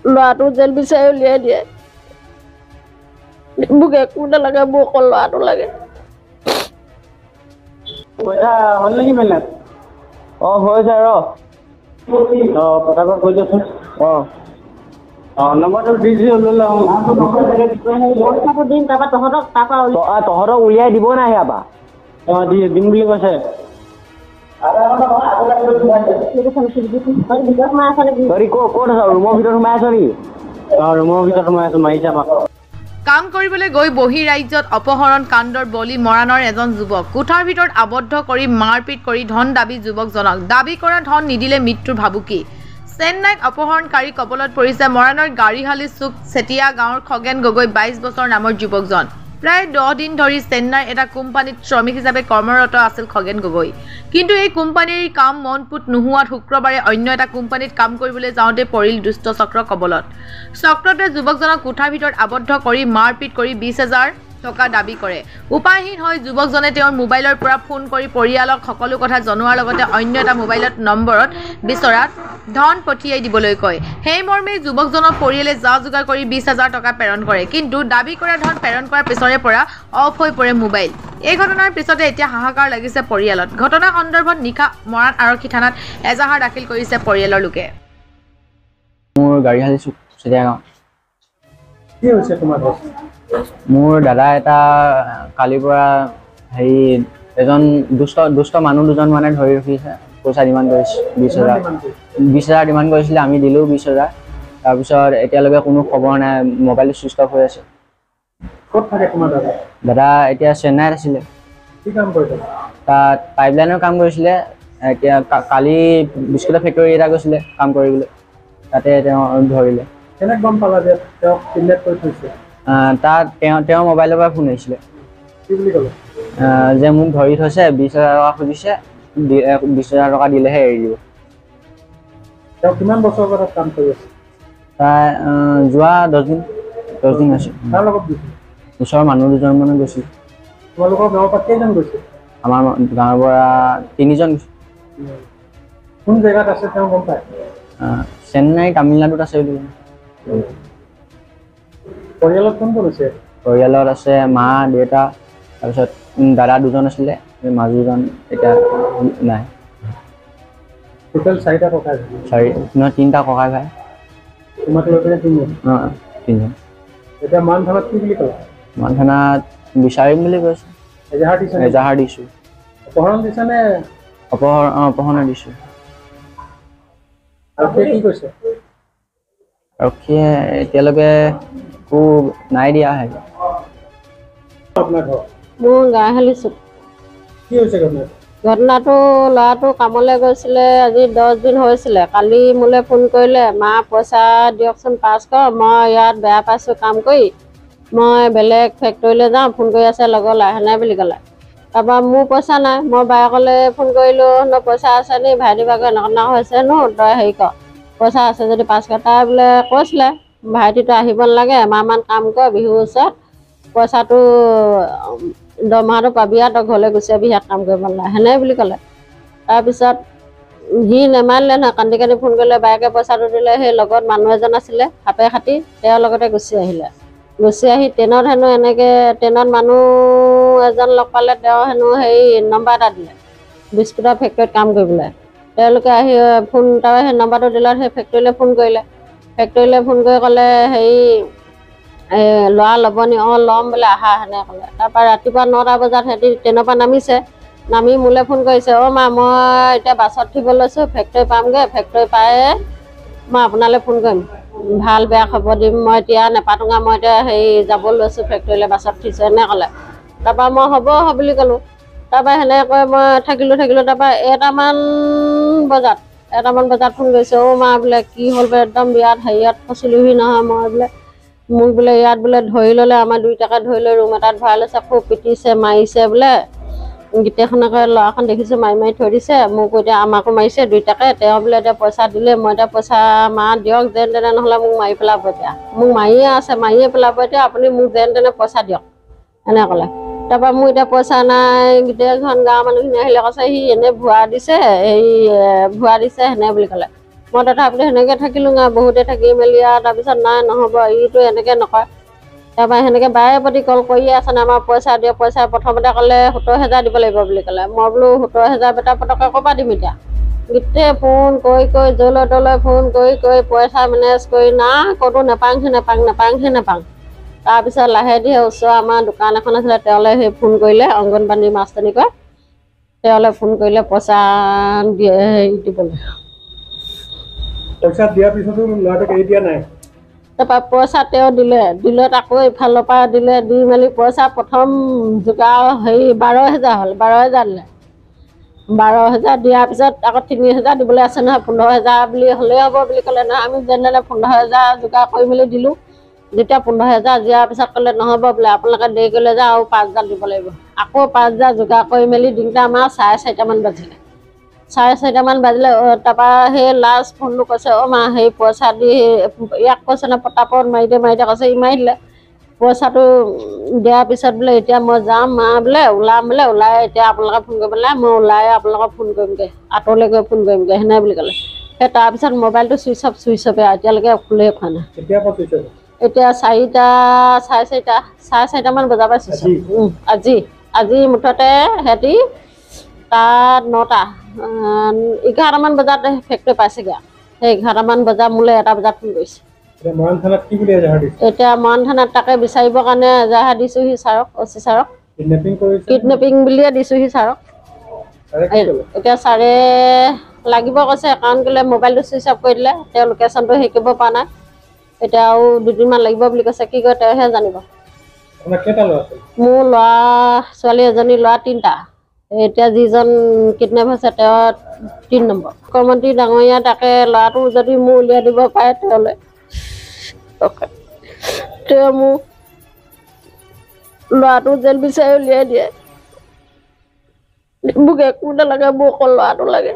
ল'ৰাটো জেল বিচাৰি উলিয়াই দিয়ে মোক একো নালাগে মোক অকল ল'ৰাটো লাগে পইচা হ'ল নেকি মেলাত হৈছে ৰ পটাপট কৈ দিয়কচোন নম্বৰটো দি পইচাটো দিম তাৰপৰা তহঁতক উলিয়াই দিব নাই ইয়াৰ পৰা দিম বুলি কৈছে তহঁতি ক'ত আছ ৰুমৰ ভিতৰত সোমাই আছ নেকি ৰুমৰ ভিতৰত সোমাই আছোঁ মাৰিছে আমাক কাম কৰিবলৈ গৈ বহি ৰাজ্যত অপহৰণ কাণ্ডৰ বলি মৰাণৰ এজন যুৱক কোঠাৰ ভিতৰত আবদ্ধ কৰি মাৰপিট কৰি ধন দাবী যুৱকজনক দাবী কৰা ধন নিদিলে মৃত্যুৰ ভাবুকি চেন্নাইত অপহৰণকাৰী কবলত পৰিছে মৰাণৰ গাড়ীহালী চুক চেতিয়া গাঁৱৰ খগেন গগৈ 22 বছৰ নামৰ যুৱকজন প্ৰায় 10 দিন ধৰি চেন্নাইৰ এটা কোম্পানীত শ্ৰমিক হিচাপে কৰ্মৰত আছিল খগেন গগৈ কিন্তু এই কোম্পানীৰ কাম মনপুত নোহোৱাত শুক্ৰবাৰে অন্য এটা কোম্পানীত কাম কৰিবলৈ যাওঁতে পৰিল দুষ্ট চক্ৰ কবলত চক্ৰটোৱে যুৱকজনক কোঠাৰ ভিতৰত আবদ্ধ কৰি মাৰপিট কৰি 20,000 টকা দাবী কৰে উপায়হীন হৈ যুৱকজনে তেওঁৰ মোবাইলৰ পৰা ফোন কৰি পৰিয়ালক সকলো কথা জনোৱাৰ লগতে অন্য এটা মোবাইলত নম্বৰত বিচৰাত ধন পঠিয়াই দিবলৈ কয় সেই মৰ্মে যুৱকজনৰ পৰিয়ালে যা যোগাৰ কৰি 20,000 টকা প্ৰেৰণ কৰে কিন্তু দাবী কৰা ধন প্ৰেৰণ কৰাৰ পিছৰে পৰা অফ হৈ পৰে মোবাইল এই ঘটনাৰ পিছতে এতিয়া হাহাকাৰ লাগিছে পৰিয়ালত ঘটনা সন্দৰ্ভত নিশা মৰাণ আৰক্ষী থানাত এজাহাৰ দাখিল কৰিছে পৰিয়ালৰ লোকে মোৰ গাড়ীহালী চুক চেতিয়া গাঁও কি হৈছে তোমাৰ মোৰ দাদা এটা কালিৰ পৰা হেৰি এজন দুষ্ট মানুহ দুজন মানে ধৰি ৰখিছে পইচা ডিমাণ্ড কৰিছে 20,000 ডিমাণ্ড কৰিছিলে আমি দিলোঁ 20,000 তাৰপিছত এতিয়ালৈকে কোনো খবৰ নাই মোবাইলটো ছুইচ অফ হৈ আছে ক'ত থাকে তোমাৰ দাদা এতিয়া চেন্নাইত আছিলে কি কাম কৰিছে তাত পাইপলাইনৰ কাম কৰিছিলে এতিয়া কালি বিস্কুটৰ ফেক্টৰী এটা গৈছিলে কাম কৰিবলৈ তাতে তেওঁ ধৰিলে কেনেকৈ গম পালা যে তেওঁক কিডনেপ কৰি থৈছে তাত তেওঁ মোবাইলৰ পৰা ফোন আহিছিলে কি বুলি ক'লে যে মোক ধৰি থৈছে 20,000 টকা খুজিছে 20,000 টকা দিলেহে এৰি দিব তেওঁ কিমান বছৰৰ পৰা কাম কৰি আছে প্ৰায় যোৱা 10 দিন হৈছে তাৰ লগত গৈছে ওচৰৰ মানুহ দুজন মানে গৈছিল তোমালোকৰ গাঁৱৰ পৰা কেইজন গৈছে আমাৰ গাঁৱৰ পৰা 3জন গৈছে কোন জেগাত আছে তেওঁ গম পায় চেন্নাই তামিলনাডুত আছে বুলি পৰিয়ালত কোন কোন আছে পৰিয়ালত আছে মা দেউতা তাৰপিছত দাদা দুজন আছিলে মাজুজন এতিয়া নাই টোটেল 4টা ককাই তিনিটা ককাই ভাই তোমাক লৈ পেলাই 3জন এতিয়া মান থানাত কি বুলি ক'লা মান থানাত বিচাৰিম বুলি কৈছে এজাহাৰ দিছোঁ অপহৰণ দিছে নে অপহৰণ দিছোঁ আৰক্ষীয়ে কি কৈছে আৰক্ষীয়ে এতিয়ালৈকে একো নাই দিয়া আহে আপোনাৰ ঘৰ মোৰ গাড়ীহালী চুক কি হৈছে ঘটনাটো ল'ৰাটো কামলৈ গৈছিলে আজি 10 দিন হৈছিলে কালি মোলৈ ফোন কৰিলে মা পইচা দিয়কচোন 500 মই ইয়াত বেয়া পাইছোঁ কাম কৰি মই বেলেগ ফেক্টৰীলৈ যাওঁ ফোন কৰি আছে লগৰ লাহে নাই বুলি ক'লে তাৰপৰা মোৰ পইচা নাই মই বায়েকলৈ ফোন কৰিলোঁ পইচা আছে নি ভাইটি ভাগৰ এনেকুৱা হৈছে তই হেৰি কৰ পইচা আছে যদি 500 তাই বোলে কৈছিলে ভাইটিটো আহিব নালাগে এমাহমান কাম কৰ বিহুৰ ওচৰত পইচাটো দৰমহাটো পাবি আৰু তই ঘৰলৈ গুচি আহিবি ইয়াত কাম কৰিব নালাগে সেনে বুলি ক'লে তাৰপিছত সি নেমানিলে নহয় কান্দি কান্দি ফোন কৰিলে বায়েকে পইচাটো দিলে সেই লগত মানুহ এজন আছিলে সাপে খাটি তেওঁৰ লগতে গুচি আহিলে গুচি আহি ট্ৰেইনত হেনো এনেকৈ ট্ৰেইনত মানুহ এজন লগ পালে তেওঁ হেনো হেৰি নম্বৰ এটা দিলে বিস্কুটৰ ফেক্টৰীত কাম কৰিবলৈ তেওঁলোকে আহি ফোন তাৰ সেই নম্বৰটো দিলত সেই ফেক্টৰীলৈ ফোন কৰিলে ফেক্টৰীলৈ ফোন কৰি ক'লে হেৰি ল'ৰা ল'বনি ল'ম বোলে আহা সেনে ক'লে তাৰপৰা ৰাতিপুৱা 9টা বজাত সিহঁতি ট্ৰেইনৰ পৰা নামিছে নামি মোলৈ ফোন কৰিছে মা মই এতিয়া বাছত উঠিব লৈছোঁ ফেক্টৰী পামগৈ ফেক্টৰী পাই মই আপোনালৈ ফোন কৰিম ভাল বেয়া খবৰ দিম মই এতিয়া নেপাতোঙা মই এতিয়া হেৰি যাব লৈছোঁ ফেক্টৰীলৈ বাছত উঠিছোঁ এনে ক'লে তাৰপৰা মই হ'ব বুলি ক'লোঁ তাৰপৰা সেনেকৈ মই থাকিলোঁ তাৰপৰা 1টামান বজাত ফোন কৰিছে মা বোলে কি হ'ল বোলে একদম বিৰাট হেৰিয়াত ফচিলোহি নহয় মই বোলে মোক বোলে ইয়াত বোলে ধৰি ল'লে আমাৰ 2 টাকা ধৰি লৈ ৰুম এটাত ভৰাই লৈছে খুব পিটিছে মাৰিছে বোলে গোটেইখনকে ল'ৰাখন দেখিছোঁ মাৰি থৈ দিছে মোক এতিয়া আমাকো মাৰিছে 2 টাকাই তেওঁ বোলে এতিয়া পইচা দিলে মই এতিয়া পইচা মা দিয়ক যেন তেনে নহ'লে মোক মাৰি পেলাব এতিয়া মোক মাৰিয়ে আছে মাৰিয়ে পেলাব এতিয়া আপুনি মোক যেন তেনে পইচা দিয়ক এনে ক'লে তাৰপৰা মোৰ এতিয়া পইচা নাই গোটেইখন গাঁৱৰ মানুহখিনি আহিলে কৈছে সি এনেই ভুৱা দিছে সেনে বুলি ক'লে মই তথাপিতো সেনেকৈ থাকিলোঁ বহুতে থাকি মেলি আৰু তাৰপিছত নাই নহ'ব ইটো এনেকৈ নকয় তাৰপৰা সেনেকৈ বাৰে প্ৰতি কল কৰিয়ে আছে আমাৰ পইচা দিয়ক পইচা প্ৰথমতে ক'লে 70,000 দিব লাগিব বুলি ক'লে মই বোলো 70,000 বেটা পটককৈ ক'ৰ পৰা দিম এতিয়া গোটেই ফোন কৰি জলৈ তলৈ ফোন কৰি পইচা মেনেজ কৰি না ক'তো নাপাং তাৰপিছত লাহে ধীৰে ওচৰৰ আমাৰ দোকান এখন আছিলে তেওঁলৈ সেই ফোন কৰিলে অংগনবাড়ী মাষ্টৰনী কয় তেওঁলৈ ফোন কৰিলে পইচা দিয়ে দিবলৈ পইচা দিয়াৰ পিছতো ল'ৰাটোক এৰি দিয়া নাই তাৰপৰা পইচা তেওঁ দিলে আকৌ ইফালৰ পৰা দিলে দি মেলি পইচা প্ৰথম যোগাৰ 12,000 হ'ল 12,000 দিলে 12,000 দিয়াৰ পিছত আকৌ 3,000 দিবলৈ আছে নহয় 15,000 বুলি হ'লেই হ'ব বুলি ক'লে নহয় আমি যেনে 15,000 যোগাৰ কৰি মেলি দিলোঁ যেতিয়া 15,000 দিয়াৰ পিছত ক'লে নহ'ব বোলে আপোনালোকে দেৰি কৰিলে যে আৰু 5,000 দিব লাগিব আকৌ 5,000 যোগাৰ কৰি মেলি দিওঁতে আমাৰ 4:30মান বাজিলে 4:30মান বাজিলে তাৰপৰা সেই লাষ্ট ফোনটো কৈছে মা সেই পইচা দি ইয়াক কৈছে ন পটাপট মাৰি দে কৈছে মাৰি দিলে পইচাটো দিয়াৰ পিছত বোলে এতিয়া মই যাম মা বোলে ওলাম বোলে ওলাই এতিয়া আপোনালোকে ফোন কৰিব নালাগে মই ওলাই আপোনালোকক ফোন কৰিমগৈ আঁতৰলৈ গৈ ফোন কৰিমগৈ সেনে বুলি ক'লে সেই তাৰপিছত মোবাইলটো ছুইচ অফে এতিয়ালৈকে খোলেই খোৱা নাই এতিয়া 4:30মান বজাৰ পৰা ছুইচ অফ আজি মুঠতে সিহঁতি তাত 9টা 11মান বজাত ফেক্টৰী পাইছেগৈ সেই 11মান বজাত মোলৈ 1টা বজাত ফোন কৰিছে এতিয়া মৰাণ থানাত তাকে বিচাৰিবৰ কাৰণে এজাহাৰ দিছোঁহি ছাৰক OC ছাৰক কিডনেপিং বুলিয়ে দিছোঁহি ছাৰক এতিয়া ছাৰে লাগিব কৈছে কাৰণ কেলৈ মোবাইলটো ছুইচ অফ কৰি দিলে তেওঁ লোকেশ্যনটো হেৰি কৰিব পৰা নাই এতিয়া আৰু 2দিনমান লাগিব বুলি কৈছে কি কয় তেওঁহে জানিব মোৰ ল'ৰা ছোৱালী এজনী ল'ৰা 3টা এতিয়া যিজন কিডনেপ হৈছে তেওঁ 3 নম্বৰ মুখ্যমন্ত্ৰী ডাঙৰীয়া তাকে ল'ৰাটো যদি মোৰ উলিয়াই দিব পাৰে তেওঁলৈ তেওঁ মোৰ ল'ৰাটো জেল বিচাৰি উলিয়াই দিয়ে মোক একো নালাগে মোৰ অকল ল'ৰাটো লাগে